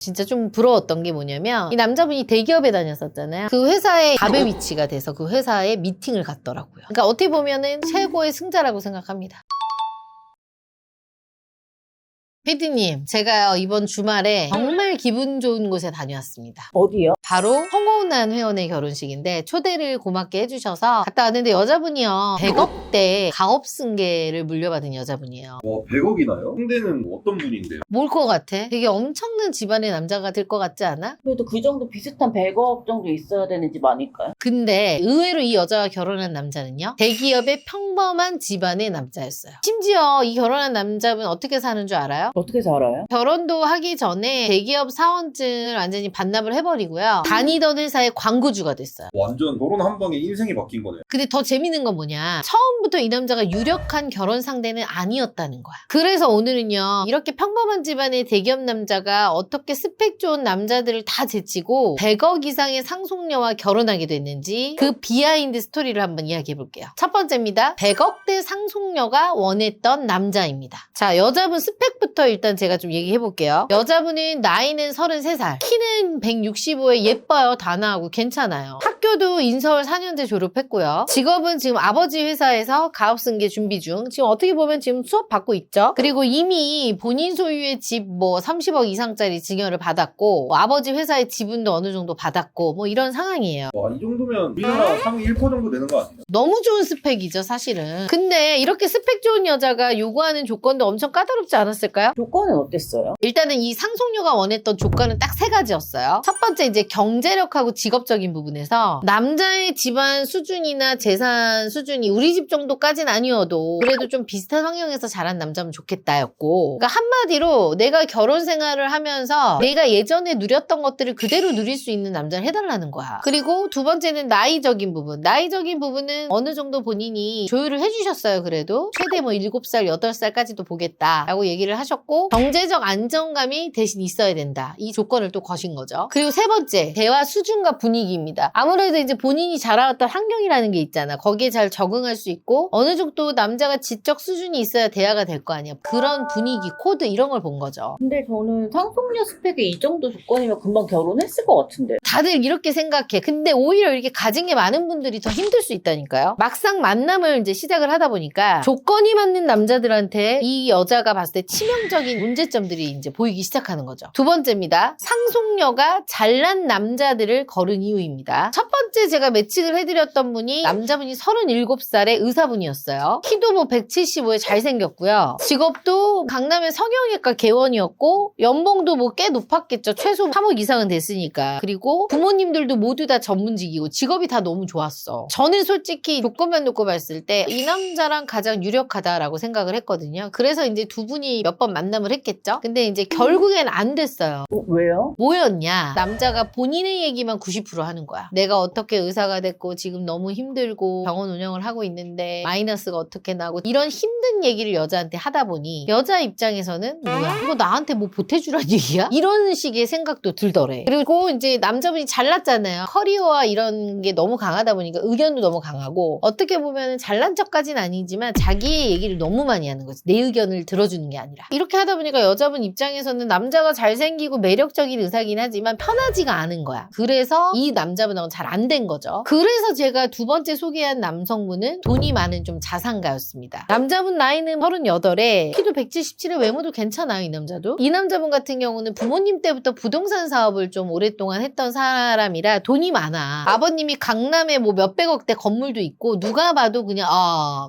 진짜 좀 부러웠던 게 뭐냐면 이 남자분이 대기업에 다녔었잖아요. 그 회사의 갑의 위치가 돼서 그 회사에 미팅을 갔더라고요. 그러니까 어떻게 보면은 최고의 승자라고 생각합니다. 피디님, 제가요 이번 주말에 정말 기분 좋은 곳에 다녀왔습니다. 어디요? 바로 홍호은한 회원의 결혼식인데 초대를 고맙게 해주셔서 갔다 왔는데 여자분이요 100억대 가업승계를 물려받은 여자분이에요. 와, 100억이나요? 상대는 어떤 분인데요? 뭘 것 같아? 되게 엄청난 집안의 남자가 될 것 같지 않아? 그래도 그 정도 비슷한 100억 정도 있어야 되는 집 아닐까요? 근데 의외로 이 여자가 결혼한 남자는요 대기업의 평범한 집안의 남자였어요. 심지어 이 결혼한 남자분 어떻게 사는 줄 알아요? 어떻게 살아요? 결혼도 하기 전에 대기업 사원증을 완전히 반납을 해버리고요. 다니던 회사의 광고주가 됐어요. 완전 결혼 한 방에 인생이 바뀐 거네요. 근데 더 재밌는 건 뭐냐. 처음부터 이 남자가 유력한 결혼 상대는 아니었다는 거야. 그래서 오늘은요. 이렇게 평범한 집안의 대기업 남자가 어떻게 스펙 좋은 남자들을 다 제치고 100억 이상의 상속녀와 결혼하게 됐는지 그 비하인드 스토리를 한번 이야기해 볼게요. 첫 번째입니다. 100억대 상속녀가 원했던 남자입니다. 자, 여자분 스펙부터 일단 제가 좀 얘기해 볼게요. 여자분은 나이는 33살, 키는 165에 예뻐요. 단아하고 괜찮아요. 학교도 인서울 4년제 졸업했고요. 직업은 지금 아버지 회사에서 가업승계 준비 중. 지금 어떻게 보면 지금 수업 받고 있죠. 그리고 이미 본인 소유의 집 뭐 30억 이상짜리 증여를 받았고 뭐 아버지 회사의 지분도 어느 정도 받았고 뭐 이런 상황이에요. 와, 이 정도면 우리나라 상위 1% 정도 되는 거 아니에요? 너무 좋은 스펙이죠, 사실은. 근데 이렇게 스펙 좋은 여자가 요구하는 조건도 엄청 까다롭지 않았을까요? 조건은 어땠어요? 일단은 이 상속녀가 원했던 조건은 딱 3가지였어요. 첫 번째 이제 경제력하고 직업적인 부분에서 남자의 집안 수준이나 재산 수준이 우리 집 정도까지는 아니어도 그래도 좀 비슷한 환경에서 자란 남자면 좋겠다였고, 그러니까 한마디로 내가 결혼 생활을 하면서 내가 예전에 누렸던 것들을 그대로 누릴 수 있는 남자를 해달라는 거야. 그리고 두 번째는 나이적인 부분. 나이적인 부분은 어느 정도 본인이 조율을 해주셨어요. 그래도 최대 뭐 7살, 8살까지도 보겠다라고 얘기를 하셨고, 경제적 안정감이 대신 있어야 된다. 이 조건을 또 거신 거죠. 그리고 세 번째, 대화 수준과 분위기입니다. 아무래도 이제 본인이 자라왔던 환경이라는 게 있잖아. 거기에 잘 적응할 수 있고 어느 정도 남자가 지적 수준이 있어야 대화가 될 거 아니야. 그런 분위기, 코드 이런 걸 본 거죠. 근데 저는 상속녀 스펙에 이 정도 조건이면 금방 결혼했을 것 같은데. 다들 이렇게 생각해. 근데 오히려 이렇게 가진 게 많은 분들이 더 힘들 수 있다니까요. 막상 만남을 이제 시작을 하다 보니까 조건이 맞는 남자들한테 이 여자가 봤을 때 치명적인 문제점들이 이제 보이기 시작하는 거죠. 두 번째입니다. 상속녀가 잘난 남자들을 거른 이유입니다. 첫 번째 제가 매칭을 해드렸던 분이 남자분이 37살의 의사분이었어요. 키도 뭐 175에 잘생겼고요. 직업도 강남의 성형외과 개원이었고 연봉도 뭐 꽤 높았겠죠. 최소 3억 이상은 됐으니까. 그리고 부모님들도 모두 다 전문직이고 직업이 다 너무 좋았어. 저는 솔직히 조건만 놓고 봤을 때 이 남자랑 가장 유력하다라고 생각을 했거든요. 그래서 이제 두 분이 몇 번 만남을 했겠죠. 근데 이제 결국엔 안 됐어요. 왜요? 뭐였냐? 남자가 본인의 얘기만 90% 하는 거야. 내가 어떻게 의사가 됐고 지금 너무 힘들고 병원 운영을 하고 있는데 마이너스가 어떻게 나고 이런 힘든 얘기를 여자한테 하다 보니 여자 입장에서는 뭐야? 이거 나한테 뭐 보태주란 얘기야? 이런 식의 생각도 들더래. 그리고 이제 남자분이 잘났잖아요. 커리어와 이런 게 너무 강하다 보니까 의견도 너무 강하고 어떻게 보면 잘난 척까지는 아니지만 자기의 얘기를 너무 많이 하는 거지. 내 의견을 들어주는 게 아니라. 이렇게 하다 보니까 여자분 입장에서는 남자가 잘생기고 매력적인 의사긴 하지만 편하지가 않은 거야. 그래서 이 남자분하고는 잘 안 된 거죠. 그래서 제가 두 번째 소개한 남성분은 돈이 많은 좀 자산가였습니다. 남자분 나이는 38에 키도 177에 외모도 괜찮아요. 이 남자도. 이 남자분 같은 경우는 부모님 때부터 부동산 사업을 좀 오랫동안 했던 사람이라 돈이 많아. 아버님이 강남에 뭐 몇백억대 건물도 있고 누가 봐도 그냥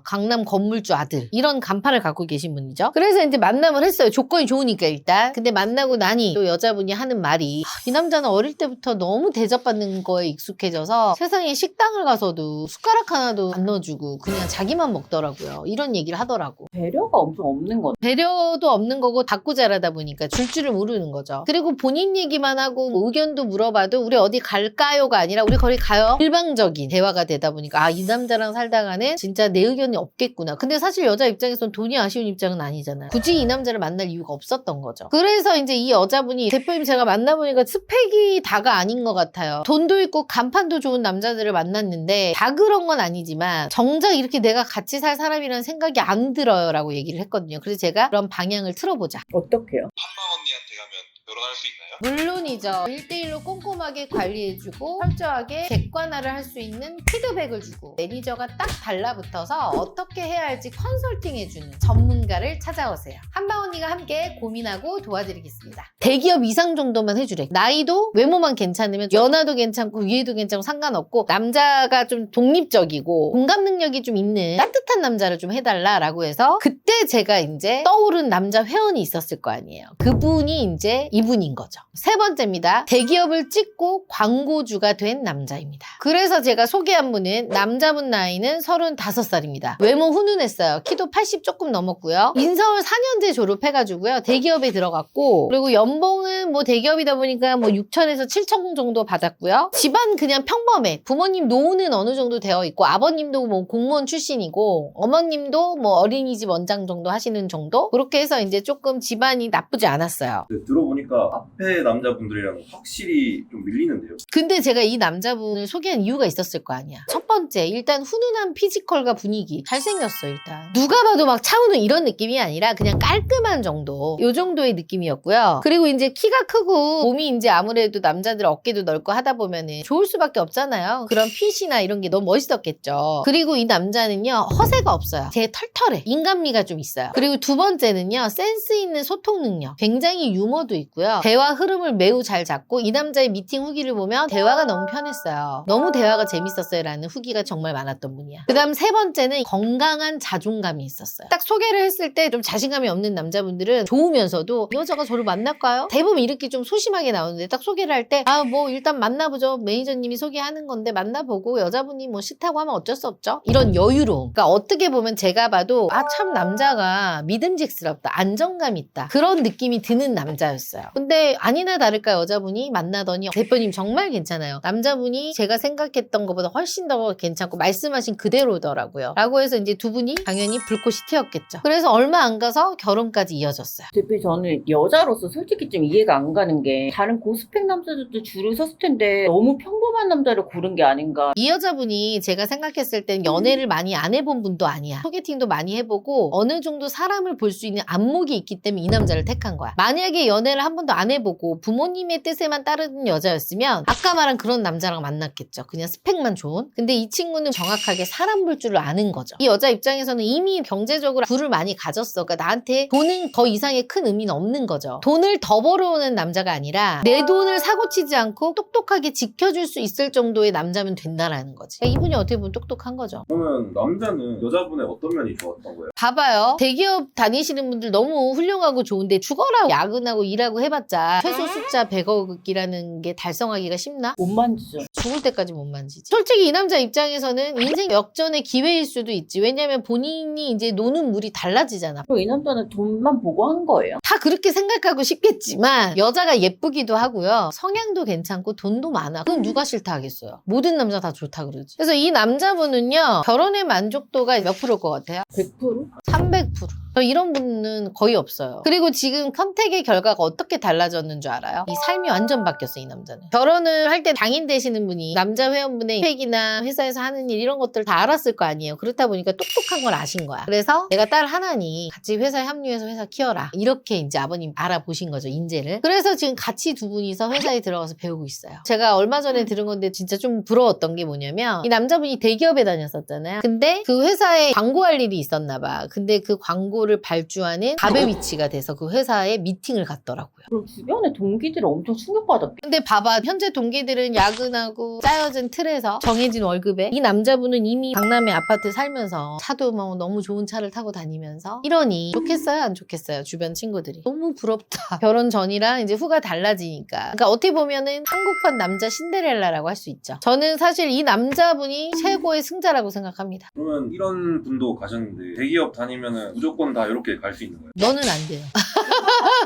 강남 건물주 아들 이런 간판을 갖고 계신 분이죠. 그래서 이제 만남을 했어요. 조건이 좋으니까 일단. 근데 만나고 나니 또 여자분이 하는 말이 이 남자는 어릴 때부터 너무 대접받는 거에 익숙해져서 세상에 식당을 가서도 숟가락 하나도 안 넣어주고 그냥 자기만 먹더라고요. 이런 얘기를 하더라고. 배려가 엄청 없는 거네. 배려도 없는 거고 받고 자라다 보니까 줄 줄을 모르는 거죠. 그리고 본인 얘기만 하고 뭐 의견도 물어봐도 우리 어디 갈까요가 아니라 우리 거기 가요. 일방적인 대화가 되다 보니까 이 남자랑 살다가는 진짜 내 의견이 없겠구나. 근데 사실 여자 입장에선 돈이 아쉬운 입장은 아니잖아요. 굳이 이 남자를 만날 이유가 없었던 거죠. 그래서 이제 이 여자분이 대표님 제가 만나보니까 스펙이 다가 아닌 것 같아요. 돈도 있고 간판도 좋은 남자들을 만났는데 다 그런 건 아니지만 정작 이렇게 내가 같이 살 사람이라는 생각이 안 들어요 라고 얘기를 했거든요. 그래서 제가 그런 방향을 틀어보자. 어떡해요? 한방 언니한테 가면 결혼할 수 있나요? 물론이죠. 1대1로 꼼꼼하게 관리해주고 철저하게 객관화를 할 수 있는 피드백을 주고 매니저가 딱 달라붙어서 어떻게 해야 할지 컨설팅해주는 전문가를 찾아오세요. 한방 언니가 함께 고민하고 도와드리겠습니다. 대기업 이상 정도만 해주래. 나이도 외모만 괜찮으면 연하도 괜찮고 위에도 괜찮고 상관없고 남자가 좀 독립적이고 공감 능력이 좀 있는 따뜻한 남자를 좀 해달라라고 해서 그때 제가 이제 떠오른 남자 회원이 있었을 거 아니에요. 그분이 이제 이분인 거죠. 세 번째입니다. 대기업을 찍고 광고주가 된 남자입니다. 그래서 제가 소개한 분은 남자분 나이는 35살입니다. 외모 훈훈했어요. 키도 80 조금 넘었고요. 인서울 4년제 졸업해가지고요. 대기업에 들어갔고 그리고 연봉은 뭐 대기업이다 보니까 뭐 6천에서 7천 정도 받았고요. 집안 그냥 평범해. 부모님 노후는 어느 정도 되어 있고 아버님도 뭐 공무원 출신이고 어머님도 뭐 어린이집 원장 정도 하시는 정도? 그렇게 해서 이제 조금 집안이 나쁘지 않았어요. 근데 들어보니까 앞에 남자분들이랑 확실히 좀 밀리는데요. 근데 제가 이 남자분을 소개한 이유가 있었을 거 아니야. 첫 번째, 일단 훈훈한 피지컬과 분위기. 잘생겼어, 일단. 누가 봐도 막 차은우 이런 느낌이 아니라 그냥 깔끔한 정도. 요 정도의 느낌이었고요. 그리고 이제 키가 크고 몸이 이제 아무래도 남자들 어깨도 넓고 하다 보면은 좋을 수밖에 없잖아요. 그런 핏이나 이런 게 너무 멋있었겠죠. 그리고 이 남자는요, 허세가 없어요. 되게 털털해. 인간미가 좀 있어요. 그리고 두 번째는요, 센스 있는 소통 능력. 굉장히 유머도 있고요. 대화 흐름을 매우 잘 잡고 이 남자의 미팅 후기를 보면 대화가 너무 편했어요. 너무 대화가 재밌었어요 라는 후기가 정말 많았던 분이야. 그 다음 세 번째는 건강한 자존감이 있었어요. 딱 소개를 했을 때 좀 자신감이 없는 남자분들은 좋으면서도 이 여자가 저를 만날까요? 대부분 이렇게 좀 소심하게 나오는데 딱 소개를 할 때 뭐 일단 만나보죠. 매니저님이 소개하는 건데 만나보고 여자분이 뭐 싫다고 하면 어쩔 수 없죠. 이런 여유로움. 그러니까 어떻게 보면 제가 봐도 참 남자가 믿음직스럽다. 안정감 있다. 그런 느낌이 드는 남자였어요. 근데 아니나 다를까 여자분이 만나더니 대표님 정말 괜찮아요. 남자분이 제가 생각했던 것보다 훨씬 더 괜찮고 말씀하신 그대로더라고요. 라고 해서 이제 두 분이 당연히 불꽃이 튀었겠죠. 그래서 얼마 안 가서 결혼까지 이어졌어요. 대표님 저는 여자로서 솔직히 좀 이해가 안 가는 게 다른 고스펙 남자들도 줄을 섰을 텐데 너무 평범한 남자를 고른 게 아닌가. 이 여자분이 제가 생각했을 땐 연애를 많이 안 해본 분도 아니야. 소개팅도 많이 해보고 어느 정도 사람을 볼 수 있는 안목이 있기 때문에 이 남자를 택한 거야. 만약에 연애를 한 번도 안 해보고 부모님의 뜻에만 따르는 여자였으면 아까 말한 그런 남자랑 만났겠죠. 그냥 스펙만 좋은. 근데 이 친구는 정확하게 사람 볼 줄을 아는 거죠. 이 여자 입장에서는 이미 경제적으로 부를 많이 가졌어. 그러니까 나한테 돈은 더 이상의 큰 의미는 없는 거죠. 돈을 더 벌어오는 남자가 아니라 내 돈을 사고치지 않고 똑똑하게 지켜줄 수 있을 정도의 남자면 된다라는 거지. 그러니까 이분이 어떻게 보면 똑똑한 거죠. 그러면 남자는 여자분의 어떤 면이 좋았던 거예요? 봐봐요. 대기업 다니시는 분들 너무 훌륭하고 좋은데 죽어라 야근하고 일하고 해봤자 최소 숫자 100억이라는 게 달성하기가 쉽나? 못 만지죠. 죽을 때까지 못 만지지. 솔직히 이 남자 입장에서는 인생 역전의 기회일 수도 있지. 왜냐면 본인이 이제 노는 물이 달라지잖아. 그리고 이 남자는 돈만 보고 한 거예요. 다 그렇게 생각하고 싶겠지만 여자가 예쁘기도 하고요. 성향도 괜찮고 돈도 많아. 그건 누가 싫다 하겠어요. 모든 남자 다 좋다 그러지. 그래서 이 남자분은요. 결혼의 만족도가 몇 프로일 것 같아요? 100%? 300%. 이런 분은 거의 없어요. 그리고 지금 선택의 결과가 어떻게 달라졌는 줄 알아요? 이 삶이 완전 바뀌었어, 이 남자는. 결혼을 할 때 당인 되시는 분이 남자 회원분의 획이나 회사에서 하는 일 이런 것들 다 알았을 거 아니에요. 그렇다 보니까 똑똑한 걸 아신 거야. 그래서 내가 딸 하나니 같이 회사에 합류해서 회사 키워라. 이렇게 이제 아버님 알아보신 거죠, 인재를. 그래서 지금 같이 두 분이서 회사에 들어가서 배우고 있어요. 제가 얼마 전에 들은 건데 진짜 좀 부러웠던 게 뭐냐면 이 남자분이 대기업에 다녔었잖아요. 근데 그 회사에 광고할 일이 있었나 봐. 근데 그 광고를 발주하는 갑의 위치가 돼서 그 회사에 미팅을 갔더라고요. 그럼 주변의 동기들이 엄청 충격받았겠죠. 근데 봐봐, 현재 동기들은 야근하고 짜여진 틀에서 정해진 월급에 이 남자분은 이미 강남의 아파트 살면서 차도 뭐 너무 좋은 차를 타고 다니면서 이러니 좋겠어요 안 좋겠어요? 주변 친구들이 너무 부럽다. 결혼 전이랑 이제 후가 달라지니까. 그러니까 어떻게 보면은 한국판 남자 신데렐라라고 할 수 있죠. 저는 사실 이 남자분이 최고의 승자라고 생각합니다. 그러면 이런 분도 가셨는데 대기업 다니면은 무조건 다 이렇게 갈 수 있는 거예요? 너는 안 돼요.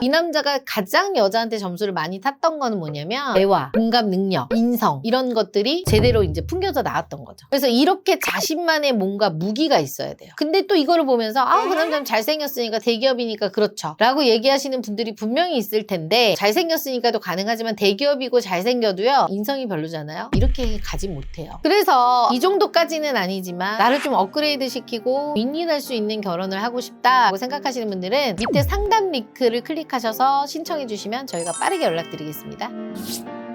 이 남자가 가장 여자한테 점수를 많이 탔던 거는 뭐냐면 대화, 공감 능력, 인성 이런 것들이 제대로 이제 풍겨져 나왔던 몰랐던 거죠. 그래서 이렇게 자신만의 뭔가 무기가 있어야 돼요. 근데 또 이거를 보면서 그 남자는 잘생겼으니까 대기업이니까 그렇죠 라고 얘기하시는 분들이 분명히 있을 텐데, 잘생겼으니까도 가능하지만 대기업이고 잘생겨도요 인성이 별로잖아요. 이렇게 가지 못해요. 그래서 이 정도까지는 아니지만 나를 좀 업그레이드 시키고 윈윈할 수 있는 결혼을 하고 싶다고 생각하시는 분들은 밑에 상담 링크를 클릭하셔서 신청해 주시면 저희가 빠르게 연락드리겠습니다.